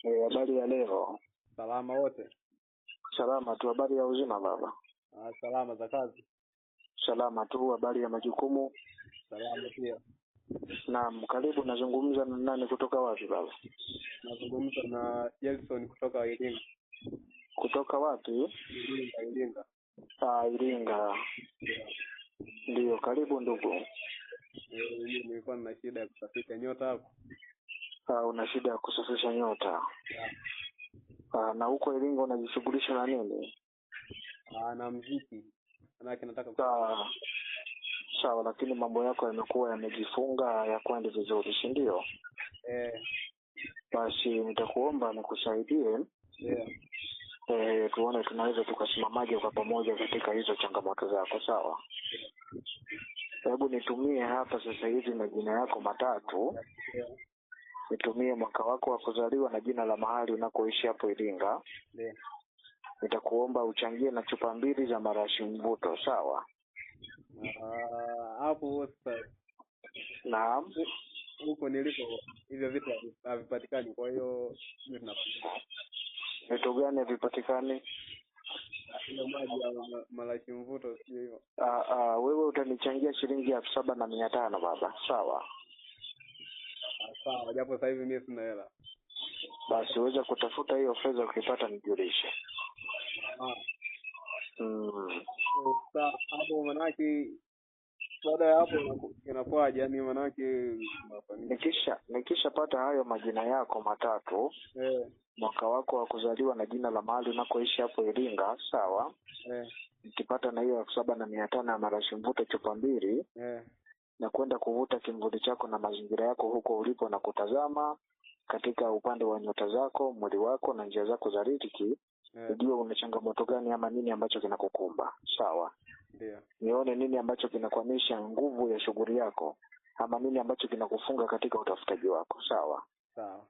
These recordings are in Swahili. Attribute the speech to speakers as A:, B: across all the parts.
A: Habari ya leo?
B: Salama wote.
A: Salama tu. Habari ya uzima baba?
B: Salama za kazi.
A: Salama tu. Habari ya majukumu?
B: Salama pia.
A: Naam, karibu. Nazungumza na nani kutoka wapi baba?
B: Nazungumza na Jelson kutoka Iringa.
A: Kutoka wapi?
B: Iringa.
A: Iringa. Ndio, karibu ndugu.
B: Mimi nilikuwa na shida ya kusafisha nyota hapo.
A: Una shida ya kusafisha nyota? Na huko Iringa unajishughulisha na nini?
B: Na muziki. Manake nataka
A: Sawa, lakini mambo yako yamekuwa yamejifunga, yakwendi vizuri, si ndio? Basi nitakuomba nikusaidie. Tuone tunaweza tukasimamaje kwa pamoja katika hizo changamoto zako, sawa? Hebu nitumie hapa sasa hivi majina yako matatu. Nitumie mwaka wako wa kuzaliwa na jina la mahali unakoishi hapo Iringa. Nitakuomba uchangie na chupa 2 za marashi mvuto, sawa?
B: Hapo sasa.
A: Naam.
B: Huko nilipo hivyo vitu havipatikani, kwa hiyo mimi tunakuja.
A: Vitu gani havipatikani?
B: Ile maji ya marashi mvuto sio hivyo.
A: Wewe utanichangia shilingi 7,500 baba, sawa?
B: Sawa, japo sasa hivi mimi sina hela.
A: Basi uweze kutafuta hiyo fedha, ukipata nijulishe.
B: Sasa hapo manake baada ya hapo inakuwaje? Yani manake
A: nikishapata hayo majina yako matatu, mwaka wako wa kuzaliwa na jina la mahali unakoishi hapo Iringa, sawa? Nikipata na hiyo 7,500 ya marashi mvuto chupa 2, na kwenda kuvuta kimvuli chako na mazingira yako huko ulipo na kutazama katika upande wa nyota zako, mwili wako na njia zako za riziki, ujue una changamoto gani ama nini ambacho kinakukumba, sawa?
B: Ndio.
A: Nione nini ambacho kinakwamisha nguvu ya shughuli yako ama nini ambacho kinakufunga katika utafutaji wako, sawa?
B: Sawa.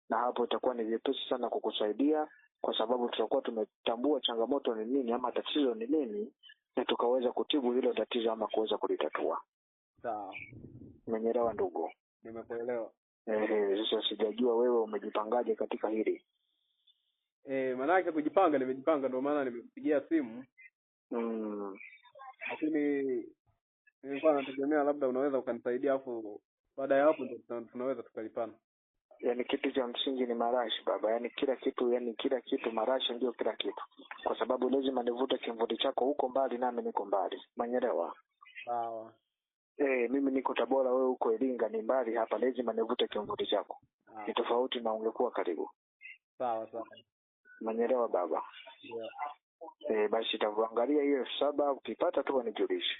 A: Na hapo itakuwa ni vyepesi sana kukusaidia, kwa sababu tutakuwa tumetambua changamoto ni nini ama tatizo ni nini, na tukaweza kutibu hilo tatizo ama kuweza kulitatua.
B: Sawa.
A: Umenielewa ndugu?
B: Nimekuelewa.
A: Sasa sijajua wewe umejipangaje katika hili.
B: Manake kujipanga, nimejipanga, ndio maana nimekupigia simu. Lakini nilikuwa nategemea labda unaweza ukanisaidia, afu baada ya hapo ndio tunaweza tukalipana.
A: Yaani kitu cha msingi ni marashi baba, yaani kila kitu marashi ndio kila kitu. Kwa sababu lazima nivute kimvuli chako huko mbali nami niko mbali. Umeelewa?
B: Sawa.
A: Mimi niko Tabora, wewe uko Iringa, ni mbali hapa, lazima nivute kimvuli chako. Ni tofauti na ungekuwa karibu.
B: Sawa.
A: Umeelewa baba?
B: Yeah.
A: Basi taangalia hiyo 7, ukipata tu unijulishe.